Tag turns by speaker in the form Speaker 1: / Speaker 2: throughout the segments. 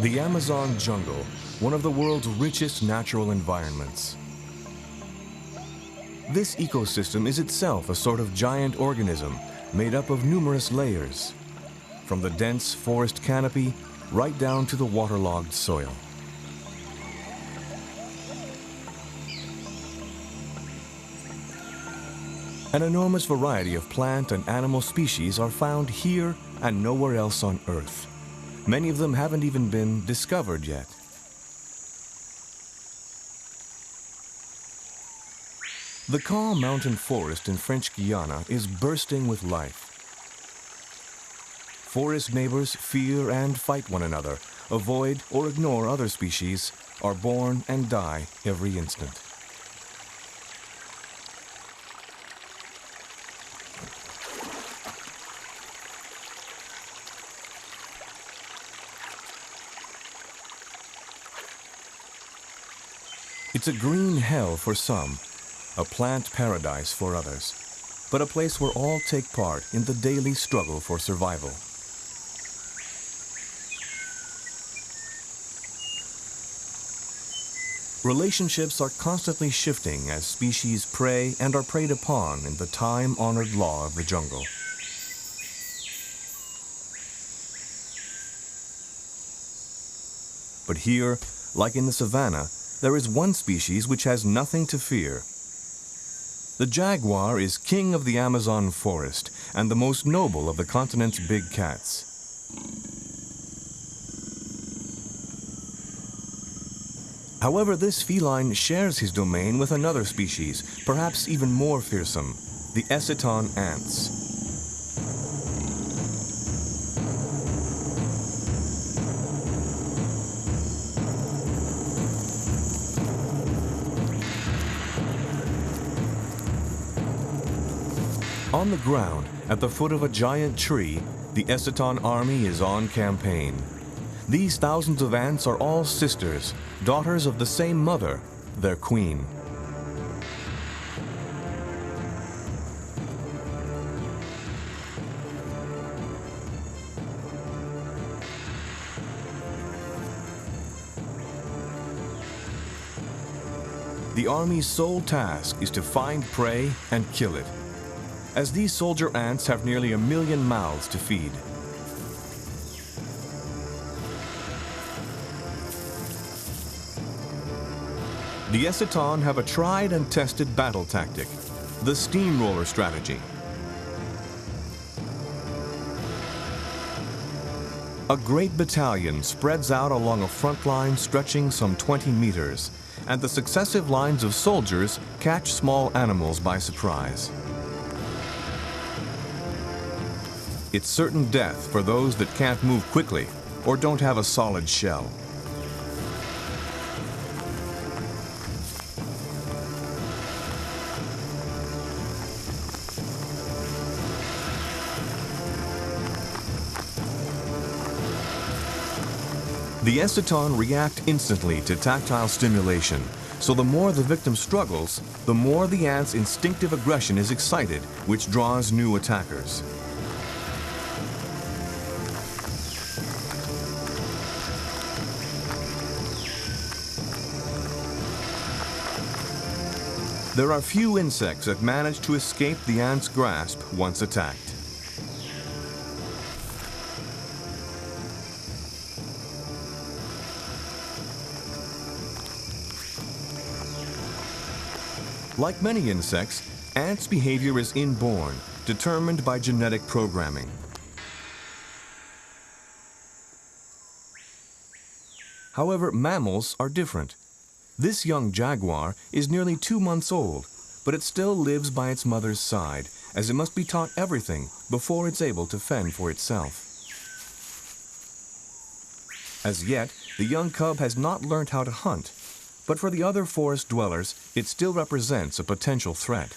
Speaker 1: The Amazon jungle, one of the world's richest natural environments. This ecosystem is itself a sort of giant organism made up of numerous layers, from the dense forest canopy right down to the waterlogged soil. An enormous variety of plant and animal species are found here and nowhere else on Earth. Many of them haven't even been discovered yet. The calm mountain forest in French Guiana is bursting with life. Forest neighbors fear and fight one another, avoid or ignore other species, are born and die every instant. It's a green hell for some, a plant paradise for others, but a place where all take part in the daily struggle for survival. Relationships are constantly shifting as species prey and are preyed upon in the time-honored law of the jungle. But here, like in the savannah, there is one species which has nothing to fear. The jaguar is king of the Amazon forest and the most noble of the continent's big cats. However, this feline shares his domain with another species, perhaps even more fearsome, the acetone ants. On the ground, at the foot of a giant tree, the acetone army is on campaign. These thousands of ants are all sisters, daughters of the same mother, their queen. The army's sole task is to find prey and kill it, as these soldier ants have nearly 1 million mouths to feed. The acetone have a tried and tested battle tactic, the steamroller strategy. A great battalion spreads out along a front line stretching some 20 meters, and the successive lines of soldiers catch small animals by surprise. It's certain death for those that can't move quickly or don't have a solid shell. The acetone react instantly to tactile stimulation, so the more the victim struggles, the more the ant's instinctive aggression is excited, which draws new attackers. There are few insects that manage to escape the ant's grasp once attacked. Like many insects, ants' behavior is inborn, determined by genetic programming. However, mammals are different. This young jaguar is nearly 2 months old, but it still lives by its mother's side, as it must be taught everything before it's able to fend for itself. As yet, the young cub has not learned how to hunt, but for the other forest dwellers, it still represents a potential threat.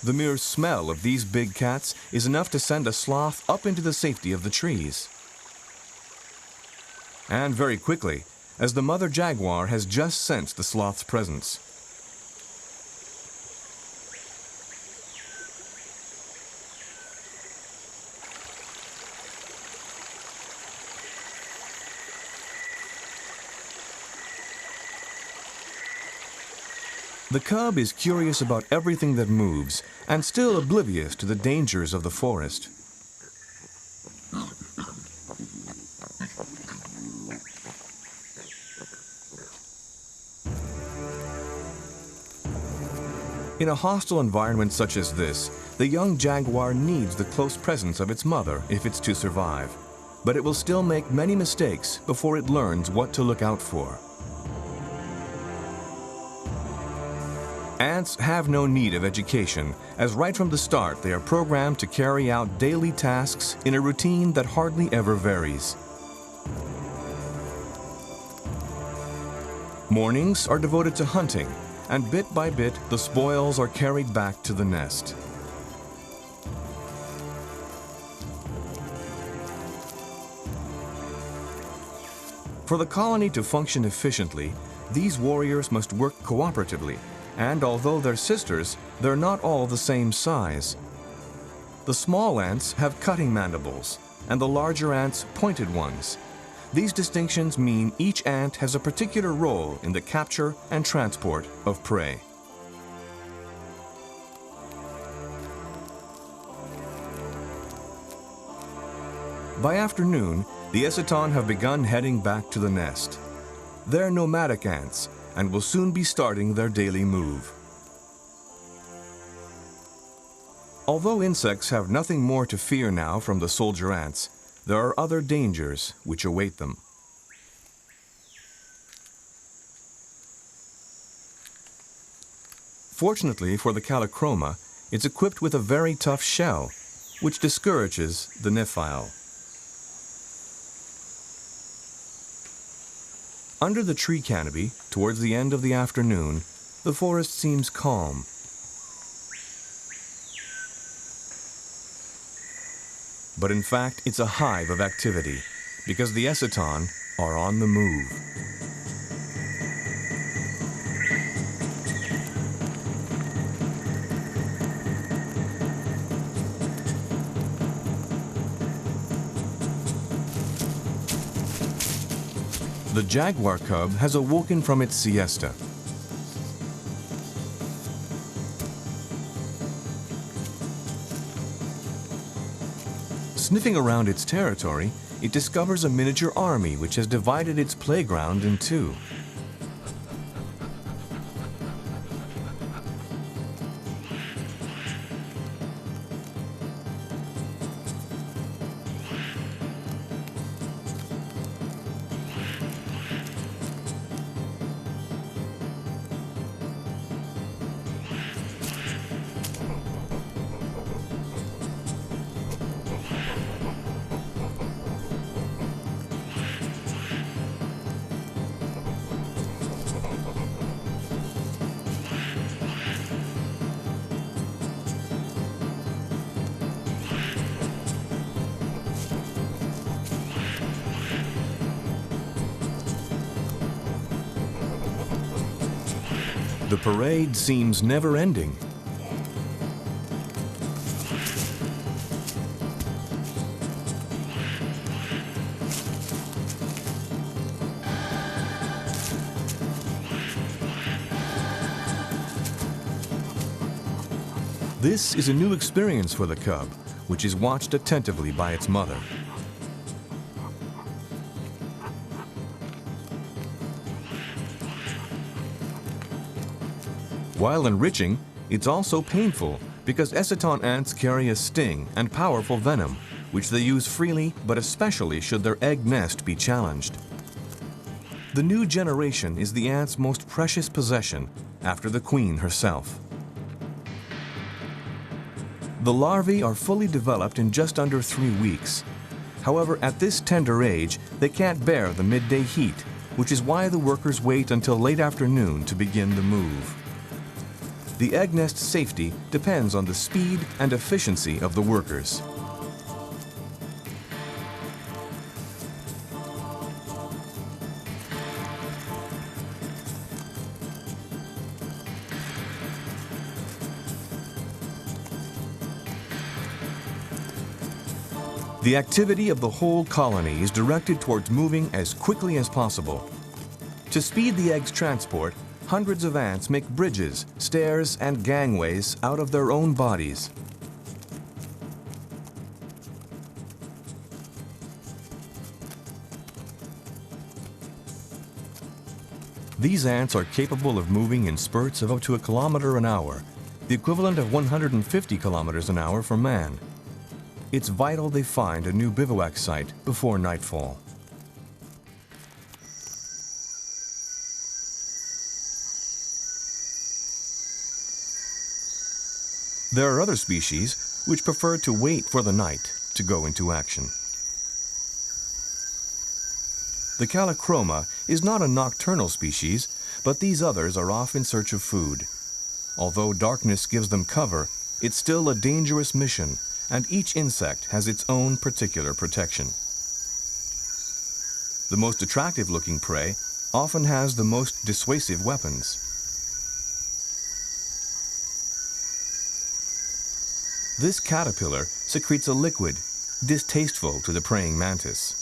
Speaker 1: The mere smell of these big cats is enough to send a sloth up into the safety of the trees. And very quickly, as the mother jaguar has just sensed the sloth's presence. The cub is curious about everything that moves and still oblivious to the dangers of the forest. In a hostile environment such as this, the young jaguar needs the close presence of its mother if it's to survive. But it will still make many mistakes before it learns what to look out for. Ants have no need of education, as right from the start they are programmed to carry out daily tasks in a routine that hardly ever varies. Mornings are devoted to hunting, and bit by bit the spoils are carried back to the nest. For the colony to function efficiently, these warriors must work cooperatively, and although they're sisters, they're not all the same size. The small ants have cutting mandibles, and the larger ants pointed ones. These distinctions mean each ant has a particular role in the capture and transport of prey. By afternoon, the acetone have begun heading back to the nest. They're nomadic ants and will soon be starting their daily move. Although insects have nothing more to fear now from the soldier ants, there are other dangers which await them. Fortunately for the Callichroma, it's equipped with a very tough shell, which discourages the nephile. Under the tree canopy, towards the end of the afternoon, the forest seems calm. But in fact, it's a hive of activity, because the acetone are on the move. The jaguar cub has awoken from its siesta. Sniffing around its territory, it discovers a miniature army which has divided its playground in two. The parade seems never-ending. This is a new experience for the cub, which is watched attentively by its mother. While enriching, it's also painful because acetone ants carry a sting and powerful venom, which they use freely, but especially should their egg nest be challenged. The new generation is the ant's most precious possession after the queen herself. The larvae are fully developed in just under 3 weeks. However, at this tender age, they can't bear the midday heat, which is why the workers wait until late afternoon to begin the move. The egg nest safety depends on the speed and efficiency of the workers. The activity of the whole colony is directed towards moving as quickly as possible. To speed the egg's transport, hundreds of ants make bridges, stairs, and gangways out of their own bodies. These ants are capable of moving in spurts of up to 1 kilometer an hour, the equivalent of 150 kilometers an hour for man. It's vital they find a new bivouac site before nightfall. There are other species which prefer to wait for the night to go into action. The Callichroma is not a nocturnal species, but these others are off in search of food. Although darkness gives them cover, it's still a dangerous mission, and each insect has its own particular protection. The most attractive-looking prey often has the most dissuasive weapons. This caterpillar secretes a liquid distasteful to the praying mantis.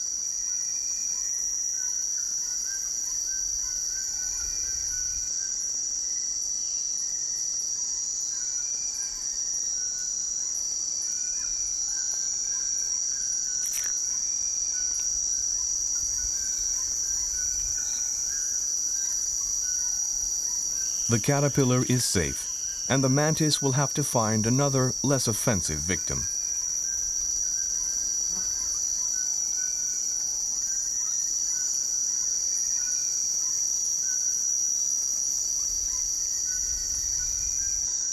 Speaker 1: The caterpillar is safe, and the mantis will have to find another, less offensive victim.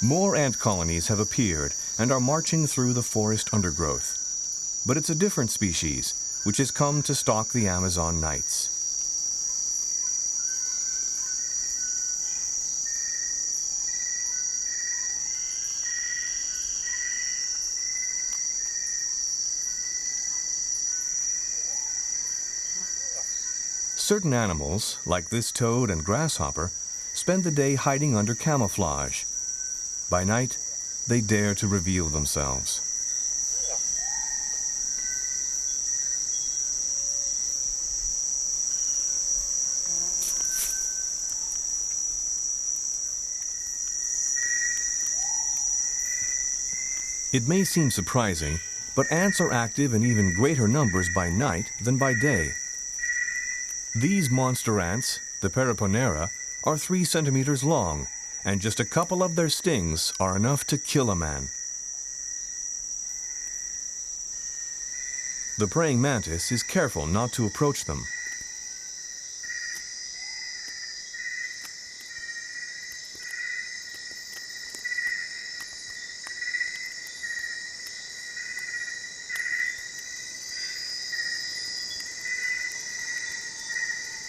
Speaker 1: More ant colonies have appeared and are marching through the forest undergrowth. But it's a different species, which has come to stalk the Amazon nights. Certain animals, like this toad and grasshopper, spend the day hiding under camouflage. By night, they dare to reveal themselves. It may seem surprising, but ants are active in even greater numbers by night than by day. These monster ants, the Periponera, are 3 centimeters long, and just a couple of their stings are enough to kill a man. The praying mantis is careful not to approach them.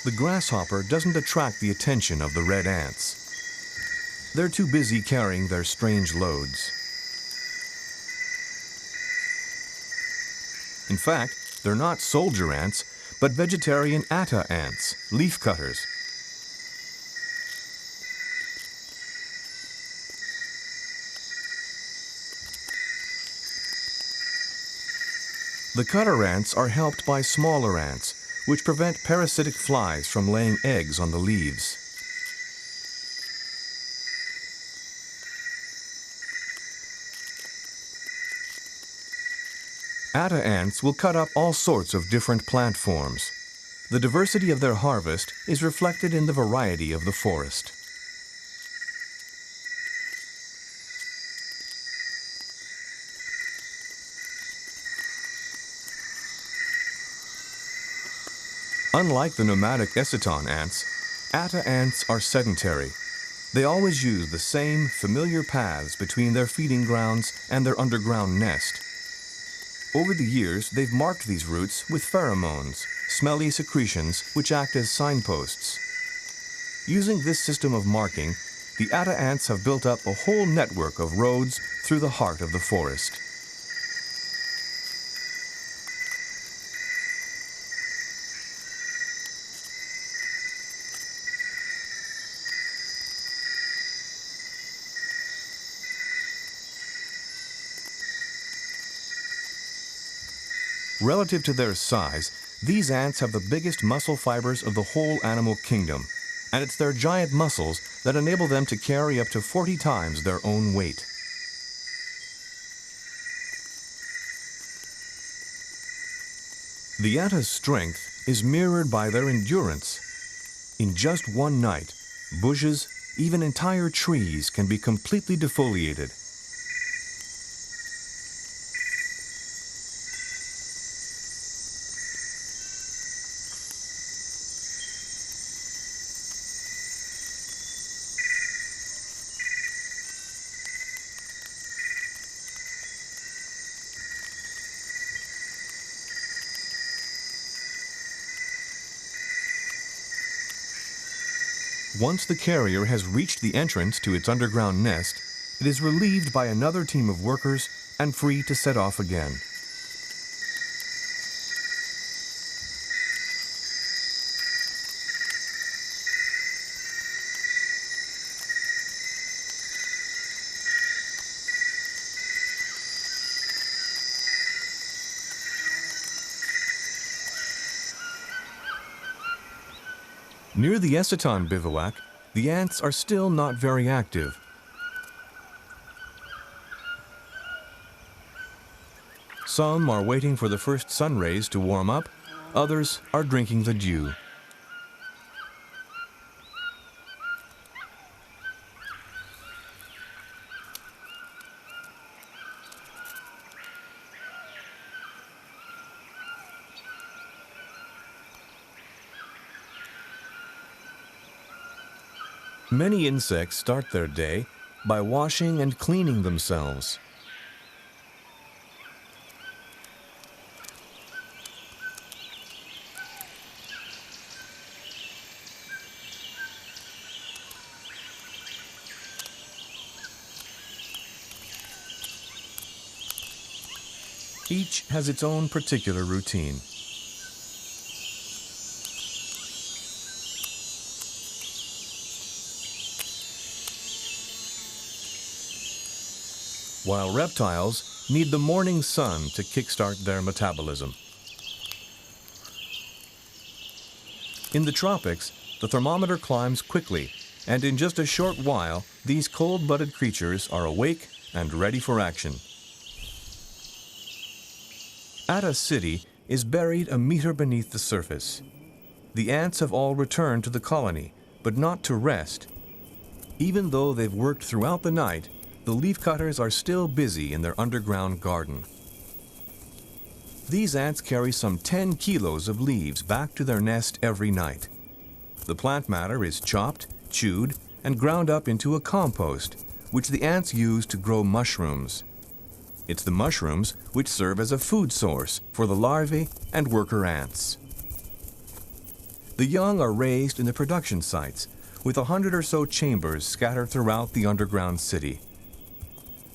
Speaker 1: The grasshopper doesn't attract the attention of the red ants. They're too busy carrying their strange loads. In fact, they're not soldier ants, but vegetarian atta ants, leaf cutters. The cutter ants are helped by smaller ants, which prevent parasitic flies from laying eggs on the leaves. Atta ants will cut up all sorts of different plant forms. The diversity of their harvest is reflected in the variety of the forest. Unlike the nomadic acetone ants, atta ants are sedentary. They always use the same familiar paths between their feeding grounds and their underground nest. Over the years, they've marked these routes with pheromones, smelly secretions which act as signposts. Using this system of marking, the atta ants have built up a whole network of roads through the heart of the forest. Relative to their size, these ants have the biggest muscle fibers of the whole animal kingdom, and it's their giant muscles that enable them to carry up to 40 times their own weight. The ants' strength is mirrored by their endurance. In just one night, bushes, even entire trees, can be completely defoliated. Once the carrier has reached the entrance to its underground nest, it is relieved by another team of workers and free to set off again. Near the acetone bivouac, the ants are still not very active. Some are waiting for the first sun rays to warm up, others are drinking the dew. Many insects start their day by washing and cleaning themselves. Each has its own particular routine. While reptiles need the morning sun to kickstart their metabolism. In the tropics, the thermometer climbs quickly, and in just a short while, these cold-blooded creatures are awake and ready for action. Ata City is buried a meter beneath the surface. The ants have all returned to the colony, but not to rest. Even though they've worked throughout the night, the leafcutters are still busy in their underground garden. These ants carry some 10 kilos of leaves back to their nest every night. The plant matter is chopped, chewed, and ground up into a compost, which the ants use to grow mushrooms. It's the mushrooms which serve as a food source for the larvae and worker ants. The young are raised in the production sites, with 100 or so chambers scattered throughout the underground city.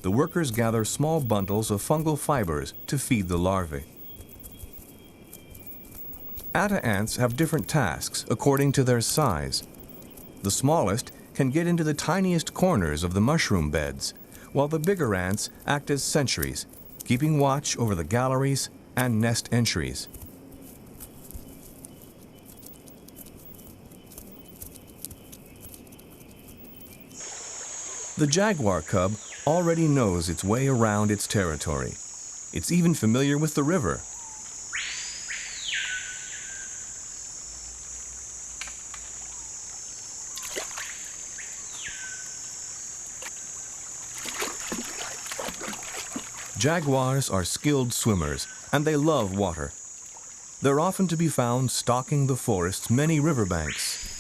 Speaker 1: The workers gather small bundles of fungal fibers to feed the larvae. Ata ants have different tasks according to their size. The smallest can get into the tiniest corners of the mushroom beds, while the bigger ants act as sentries, keeping watch over the galleries and nest entries. The jaguar cub already knows its way around its territory. It's even familiar with the river. Jaguars are skilled swimmers, and they love water. They're often to be found stalking the forest's many riverbanks.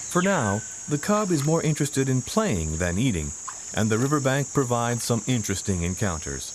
Speaker 1: For now, the cub is more interested in playing than eating, and the riverbank provides some interesting encounters.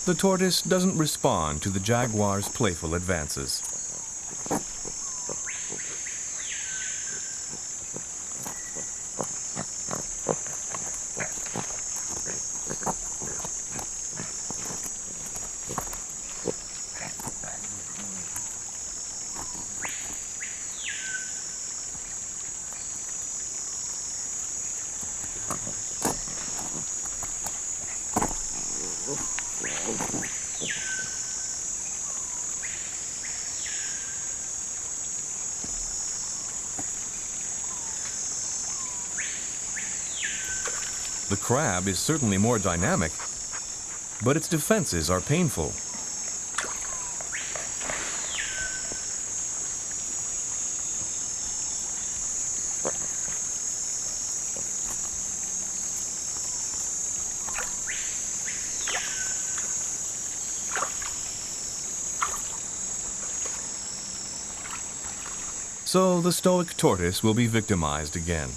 Speaker 1: the tortoise doesn't respond to the jaguar's playful advances. The crab is certainly more dynamic, but its defenses are painful. So the stoic tortoise will be victimized again.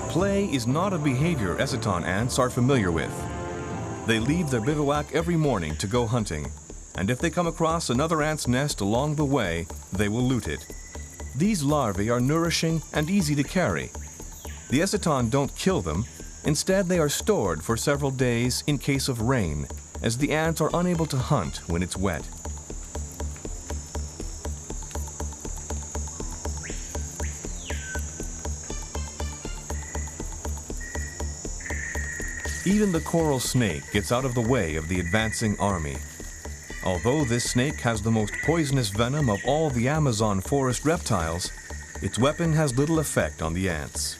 Speaker 1: Play is not a behavior acetone ants are familiar with. They leave their bivouac every morning to go hunting, and if they come across another ant's nest along the way, they will loot it. These larvae are nourishing and easy to carry. The acetone don't kill them. Instead, they are stored for several days in case of rain, as the ants are unable to hunt when it's wet. Even the coral snake gets out of the way of the advancing army. Although this snake has the most poisonous venom of all the Amazon forest reptiles, its weapon has little effect on the ants.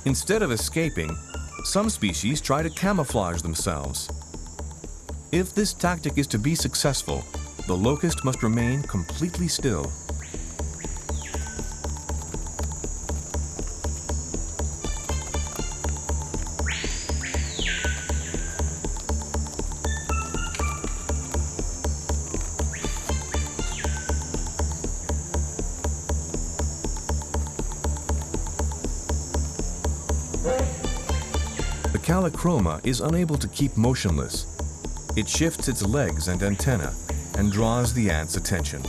Speaker 1: Instead of escaping, some species try to camouflage themselves. If this tactic is to be successful, the locust must remain completely still. The Callichroma is unable to keep motionless. It shifts its legs and antennae and draws the ant's attention.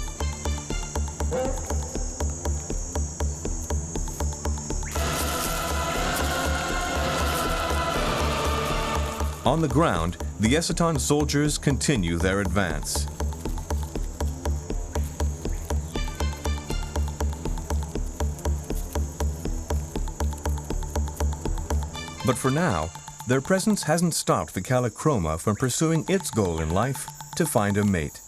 Speaker 1: On the ground, the acetone soldiers continue their advance. But for now, their presence hasn't stopped the Callichroma from pursuing its goal in life, to find a mate.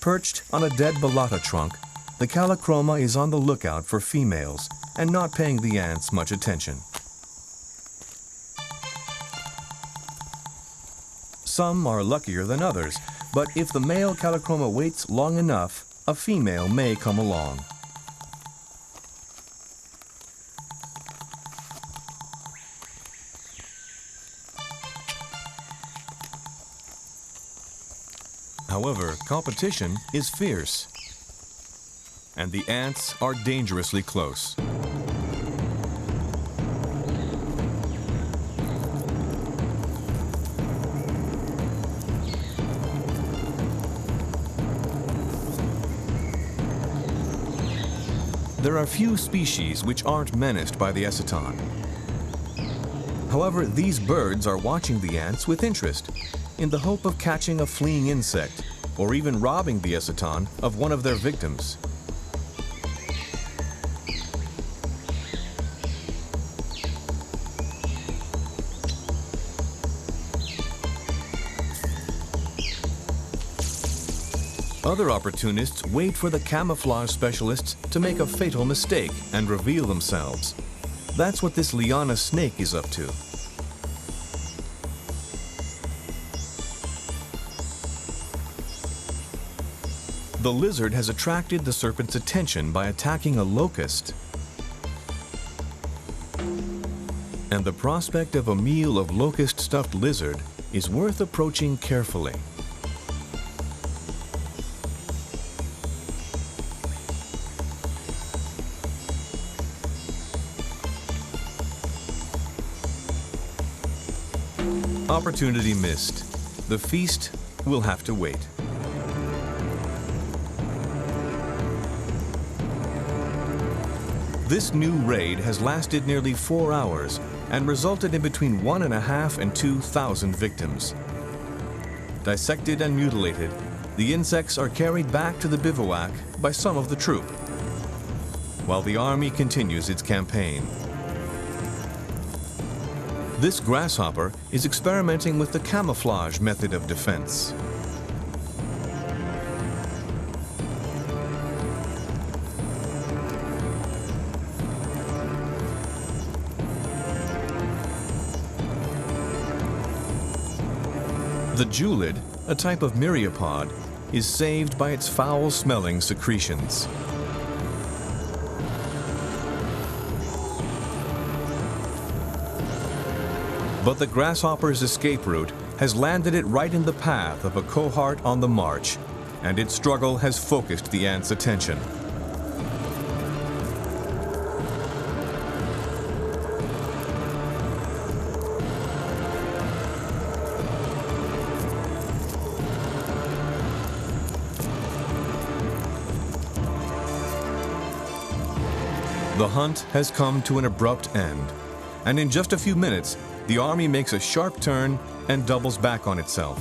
Speaker 1: Perched on a dead balata trunk, the Callichroma is on the lookout for females and not paying the ants much attention. Some are luckier than others, but if the male Callichroma waits long enough, a female may come along. However, competition is fierce, and the ants are dangerously close. There are few species which aren't menaced by the acetone. However, these birds are watching the ants with interest, in the hope of catching a fleeing insect, or even robbing the acetone of one of their victims. Other opportunists wait for the camouflage specialists to make a fatal mistake and reveal themselves. That's what this liana snake is up to. The lizard has attracted the serpent's attention by attacking a locust. And the prospect of a meal of locust-stuffed lizard is worth approaching carefully. Opportunity missed. The feast will have to wait. This new raid has lasted nearly 4 hours and resulted in between 1,500 and 2,000 victims. Dissected and mutilated, the insects are carried back to the bivouac by some of the troop, while the army continues its campaign. This grasshopper is experimenting with the camouflage method of defense. The julid, a type of myriapod, is saved by its foul-smelling secretions. But the grasshopper's escape route has landed it right in the path of a cohort on the march, and its struggle has focused the ant's attention. The hunt has come to an abrupt end, and in just a few minutes, the army makes a sharp turn and doubles back on itself.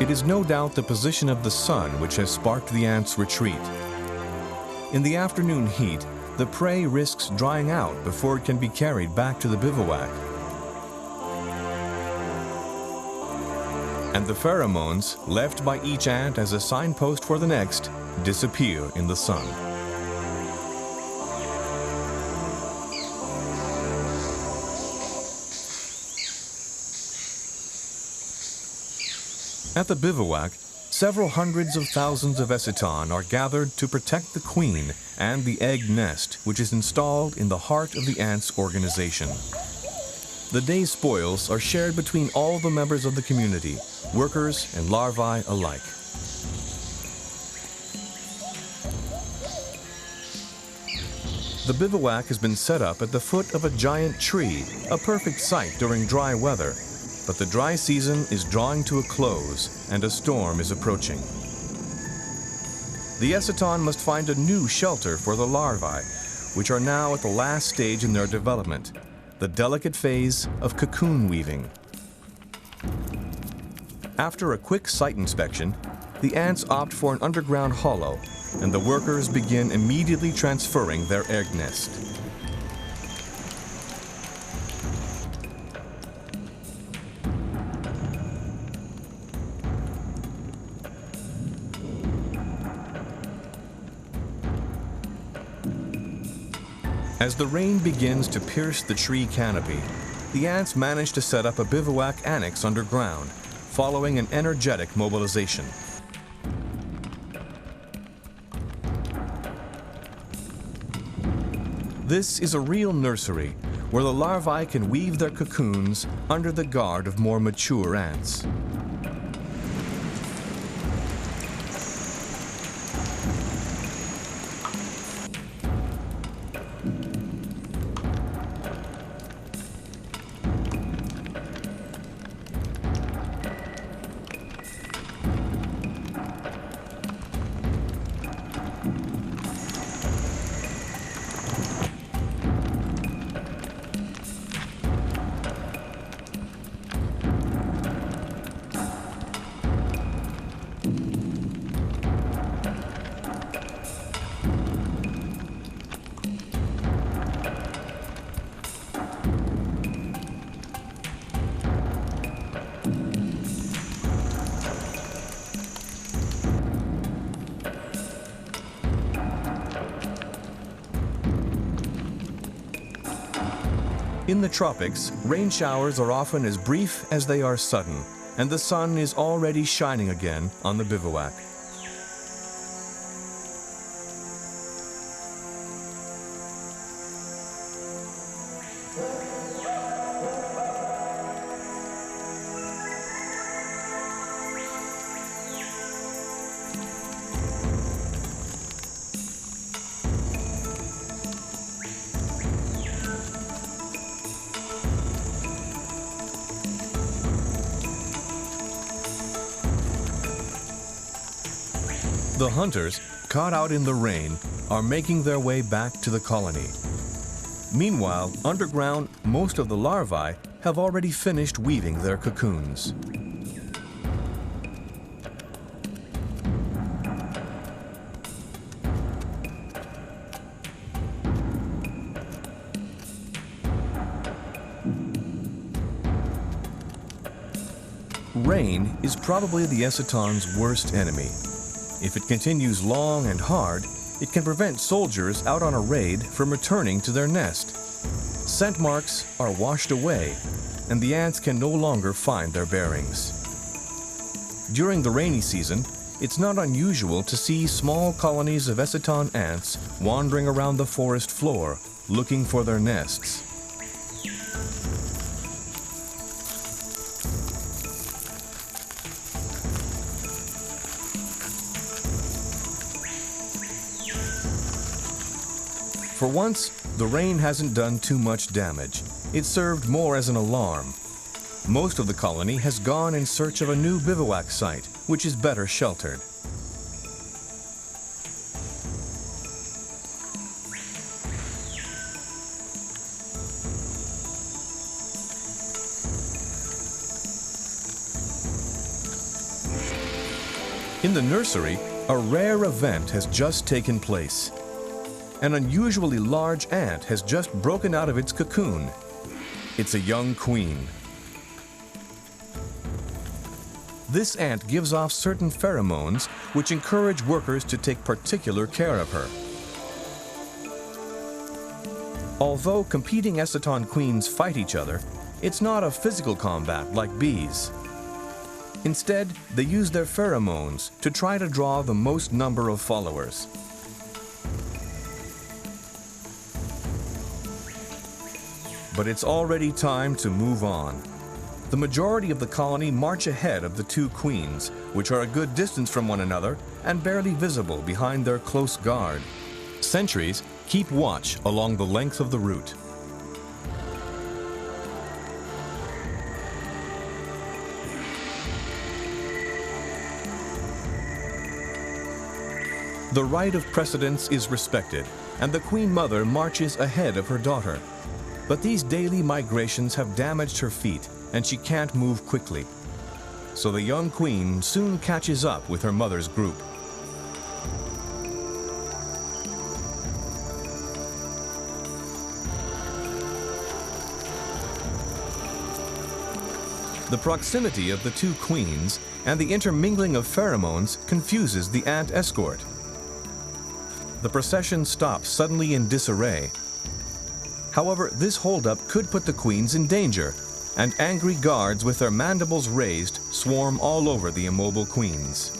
Speaker 1: It is no doubt the position of the sun which has sparked the ants' retreat. In the afternoon heat, the prey risks drying out before it can be carried back to the bivouac. And the pheromones, left by each ant as a signpost for the next, disappear in the sun. At the bivouac, several hundreds of thousands of acetone are gathered to protect the queen and the egg nest, which is installed in the heart of the ants' organization. The day's spoils are shared between all the members of the community, workers and larvae alike. The bivouac has been set up at the foot of a giant tree, a perfect site during dry weather. But the dry season is drawing to a close and a storm is approaching. The acetone must find a new shelter for the larvae, which are now at the last stage in their development, the delicate phase of cocoon weaving. After a quick site inspection, the ants opt for an underground hollow, and the workers begin immediately transferring their egg nest. As the rain begins to pierce the tree canopy, the ants manage to set up a bivouac annex underground, following an energetic mobilization. This is a real nursery, where the larvae can weave their cocoons under the guard of more mature ants. In the tropics, rain showers are often as brief as they are sudden, and the sun is already shining again on the bivouac. The hunters, caught out in the rain, are making their way back to the colony. Meanwhile, underground, most of the larvae have already finished weaving their cocoons. Rain is probably the acetone's worst enemy. If it continues long and hard, it can prevent soldiers out on a raid from returning to their nest. Scent marks are washed away, and the ants can no longer find their bearings. During the rainy season, it's not unusual to see small colonies of acetone ants wandering around the forest floor, looking for their nests. For once, the rain hasn't done too much damage. It served more as an alarm. Most of the colony has gone in search of a new bivouac site, which is better sheltered. In the nursery, a rare event has just taken place. An unusually large ant has just broken out of its cocoon. It's a young queen. This ant gives off certain pheromones which encourage workers to take particular care of her. Although competing acetone queens fight each other, it's not a physical combat like bees. Instead, they use their pheromones to try to draw the most number of followers. But it's already time to move on. The majority of the colony march ahead of the two queens, which are a good distance from one another and barely visible behind their close guard. Sentries keep watch along the length of the route. The right of precedence is respected, and the queen mother marches ahead of her daughter. But these daily migrations have damaged her feet, and she can't move quickly. So the young queen soon catches up with her mother's group. The proximity of the two queens and the intermingling of pheromones confuses the ant escort. The procession stops suddenly in disarray. However, this holdup could put the queens in danger, and angry guards with their mandibles raised swarm all over the immobile queens.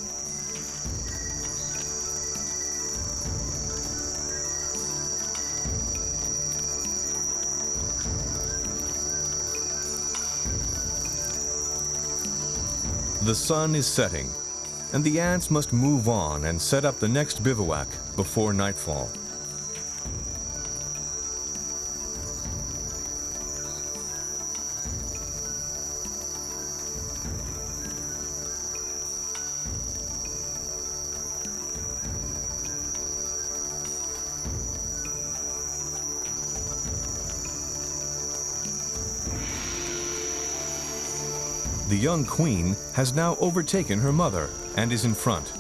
Speaker 1: The sun is setting, and the ants must move on and set up the next bivouac before nightfall. The young queen has now overtaken her mother and is in front.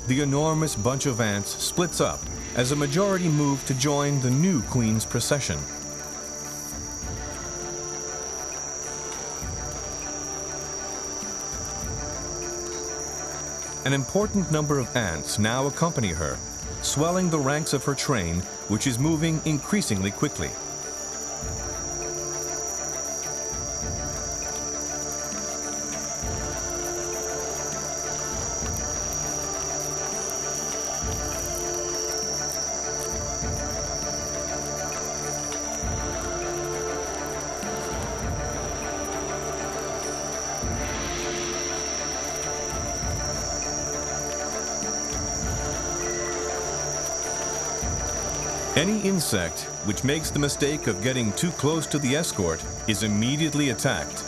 Speaker 1: The enormous bunch of ants splits up as a majority move to join the new queen's procession. An important number of ants now accompany her, swelling the ranks of her train, which is moving increasingly quickly. Any insect which makes the mistake of getting too close to the escort is immediately attacked.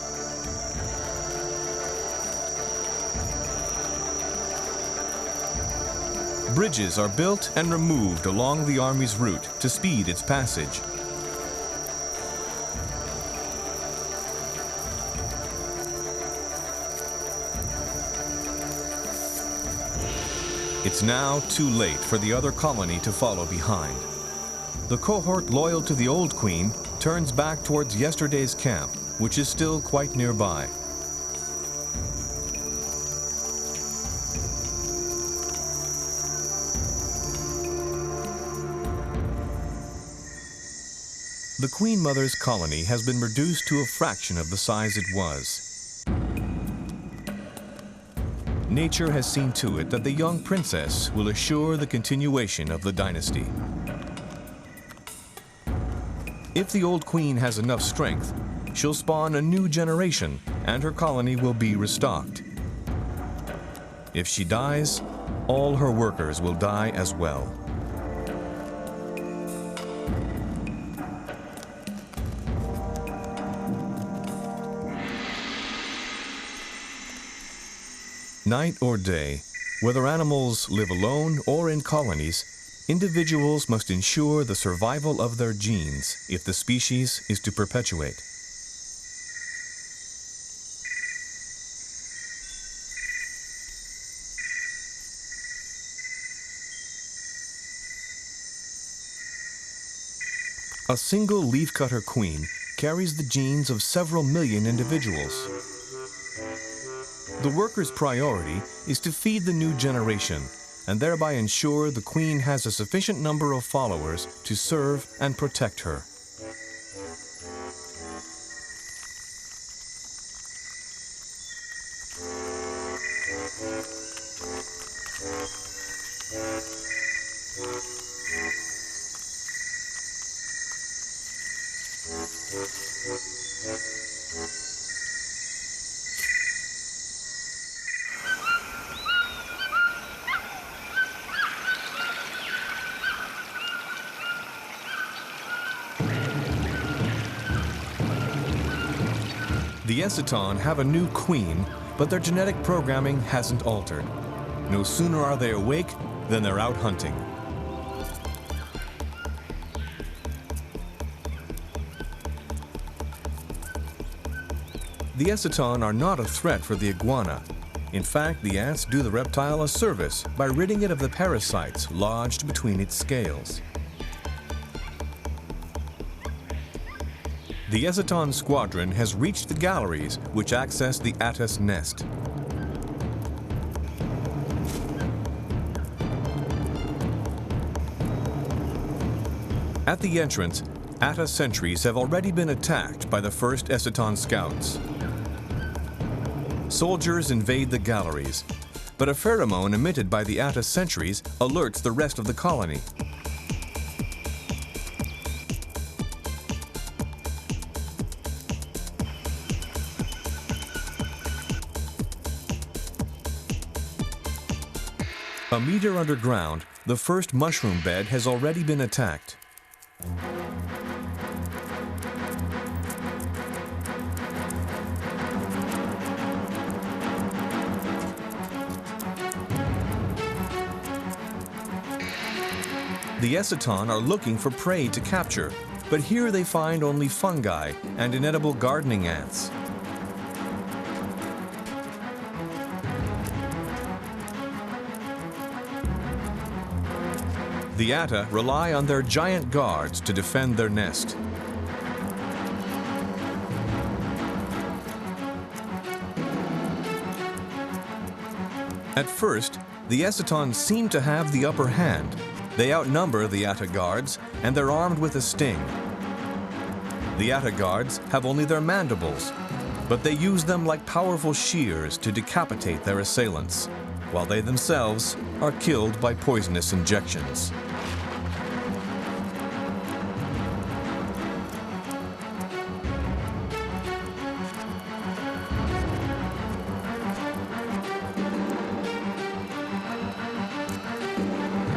Speaker 1: Bridges are built and removed along the army's route to speed its passage. It's now too late for the other colony to follow behind. The cohort loyal to the old queen turns back towards yesterday's camp, which is still quite nearby. The Queen Mother's colony has been reduced to a fraction of the size it was. Nature has seen to it that the young princess will assure the continuation of the dynasty. If the old queen has enough strength, she'll spawn a new generation and her colony will be restocked. If she dies, all her workers will die as well. Night or day, whether animals live alone or in colonies, individuals must ensure the survival of their genes if the species is to perpetuate. A single leafcutter queen carries the genes of several million individuals. The worker's priority is to feed the new generation and thereby ensure the queen has a sufficient number of followers to serve and protect her. The acetone have a new queen, but their genetic programming hasn't altered. No sooner are they awake than they're out hunting. The acetone are not a threat for the iguana. In fact, the ants do the reptile a service by ridding it of the parasites lodged between its scales. The acetone squadron has reached the galleries which access the Atta's nest. At the entrance, Atta sentries have already been attacked by the first acetone scouts. Soldiers invade the galleries, but a pheromone emitted by the Atta sentries alerts the rest of the colony. A meter underground, the first mushroom bed has already been attacked. The acetone are looking for prey to capture, but here they find only fungi and inedible gardening ants. The Atta rely on their giant guards to defend their nest. At first, the acetone seem to have the upper hand. They outnumber the Atta guards, and they're armed with a sting. The Atta guards have only their mandibles, but they use them like powerful shears to decapitate their assailants, while they themselves are killed by poisonous injections.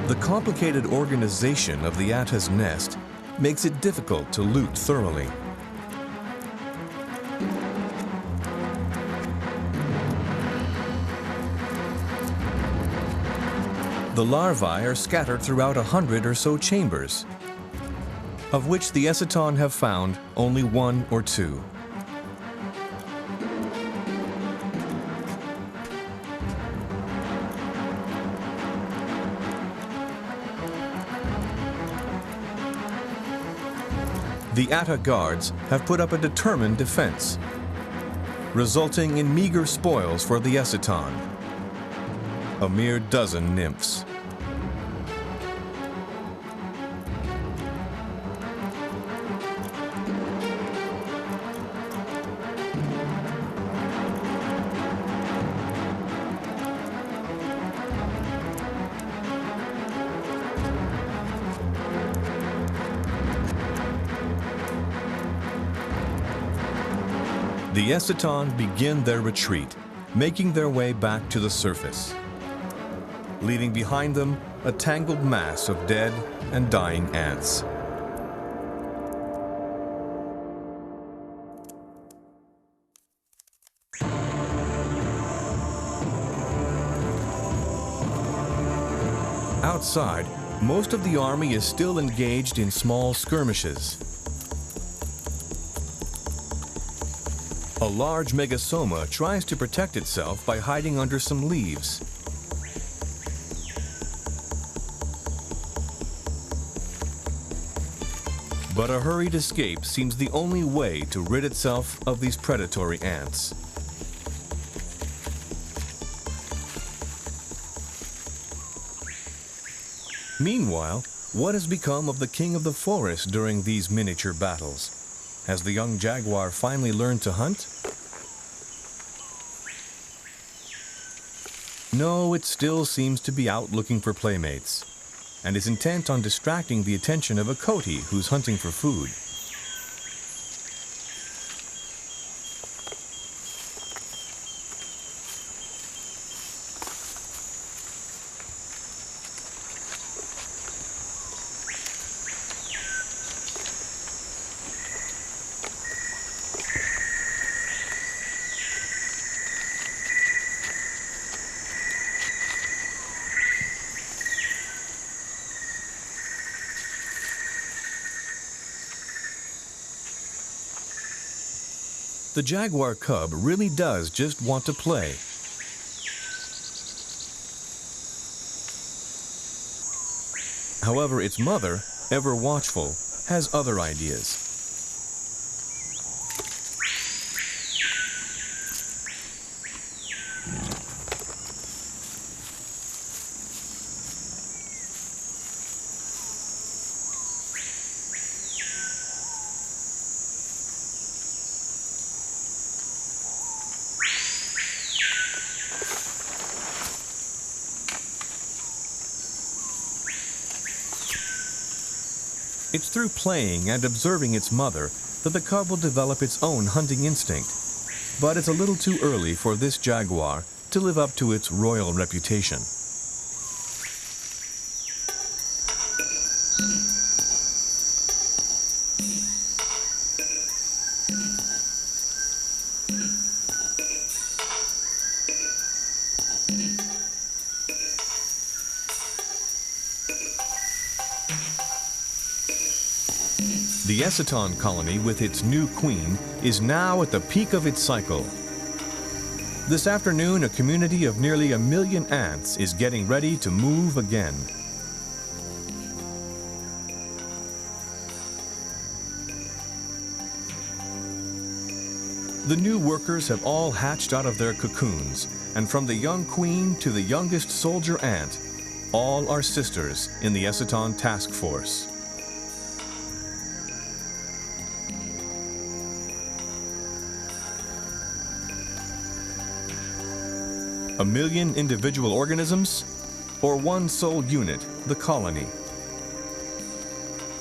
Speaker 1: The complicated organization of the atta's nest makes it difficult to loot thoroughly. The larvae are scattered throughout 100 or so chambers, of which the acetone have found only 1 or 2. The atta guards have put up a determined defense, resulting in meager spoils for the acetone, a mere dozen nymphs. The acetone begin their retreat, making their way back to the surface, leaving behind them a tangled mass of dead and dying ants. Outside, most of the army is still engaged in small skirmishes. A large megasoma tries to protect itself by hiding under some leaves. But a hurried escape seems the only way to rid itself of these predatory ants. Meanwhile, what has become of the king of the forest during these miniature battles? Has the young jaguar finally learned to hunt? No, it still seems to be out looking for playmates, and is intent on distracting the attention of a coati who's hunting for food. The jaguar cub really does just want to play. However, its mother, ever watchful, has other ideas. It's through playing and observing its mother that the cub will develop its own hunting instinct. But it's a little too early for this jaguar to live up to its royal reputation. The acetone colony with its new queen is now at the peak of its cycle. This afternoon, a community of nearly 1 million ants is getting ready to move again. The new workers have all hatched out of their cocoons, and from the young queen to the youngest soldier ant, all are sisters in the acetone task force. A million individual organisms, or one sole unit, the colony.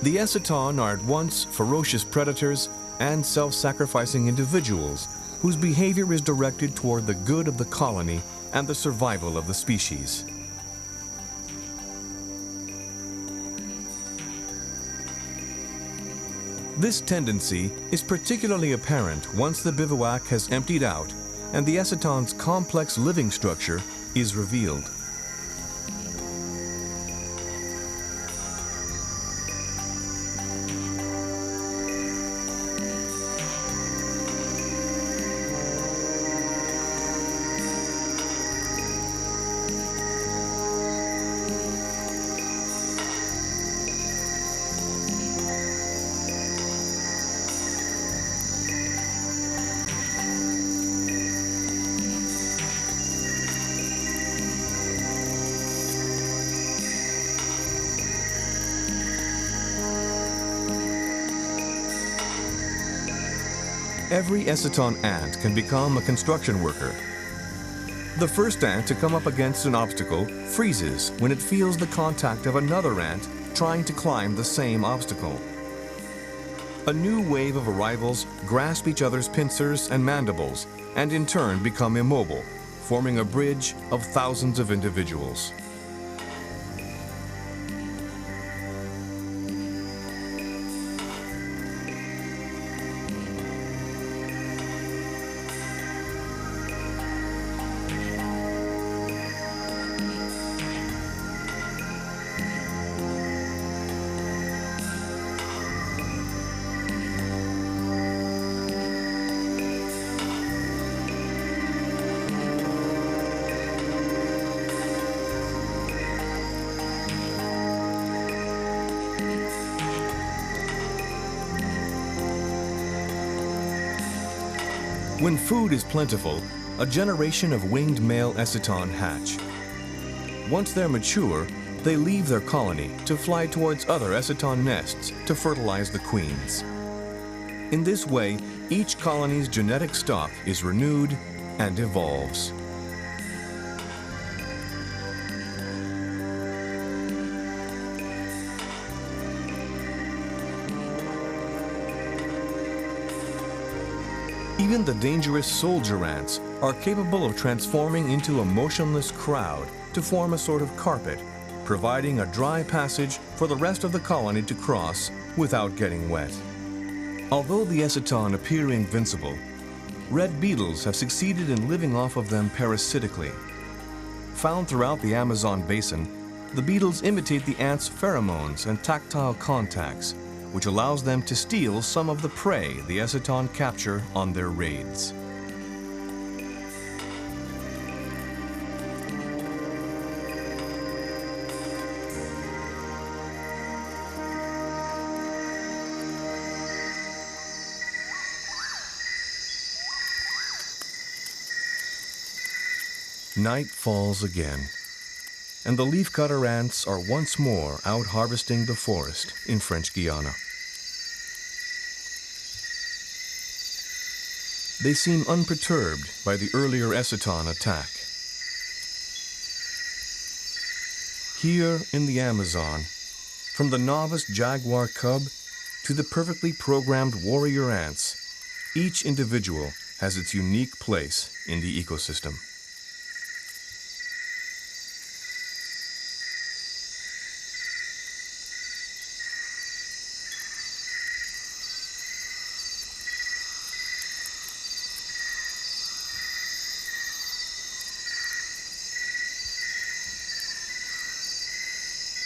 Speaker 1: The acetone are at once ferocious predators and self-sacrificing individuals whose behavior is directed toward the good of the colony and the survival of the species. This tendency is particularly apparent once the bivouac has emptied out and the acetone's complex living structure is revealed. Every acetone ant can become a construction worker. The first ant to come up against an obstacle freezes when it feels the contact of another ant trying to climb the same obstacle. A new wave of arrivals grasp each other's pincers and mandibles and in turn become immobile, forming a bridge of thousands of individuals. When food is plentiful, a generation of winged male acetone hatch. Once they're mature, they leave their colony to fly towards other acetone nests to fertilize the queens. In this way, each colony's genetic stock is renewed and evolves. Even the dangerous soldier ants are capable of transforming into a motionless crowd to form a sort of carpet, providing a dry passage for the rest of the colony to cross without getting wet. Although the acetone appear invincible, red beetles have succeeded in living off of them parasitically. Found throughout the Amazon basin, the beetles imitate the ants' pheromones and tactile contacts, which allows them to steal some of the prey the acetone capture on their raids. Night falls again, and the leafcutter ants are once more out harvesting the forest in French Guiana. They seem unperturbed by the earlier acetone attack. Here in the Amazon, from the novice jaguar cub to the perfectly programmed warrior ants, each individual has its unique place in the ecosystem.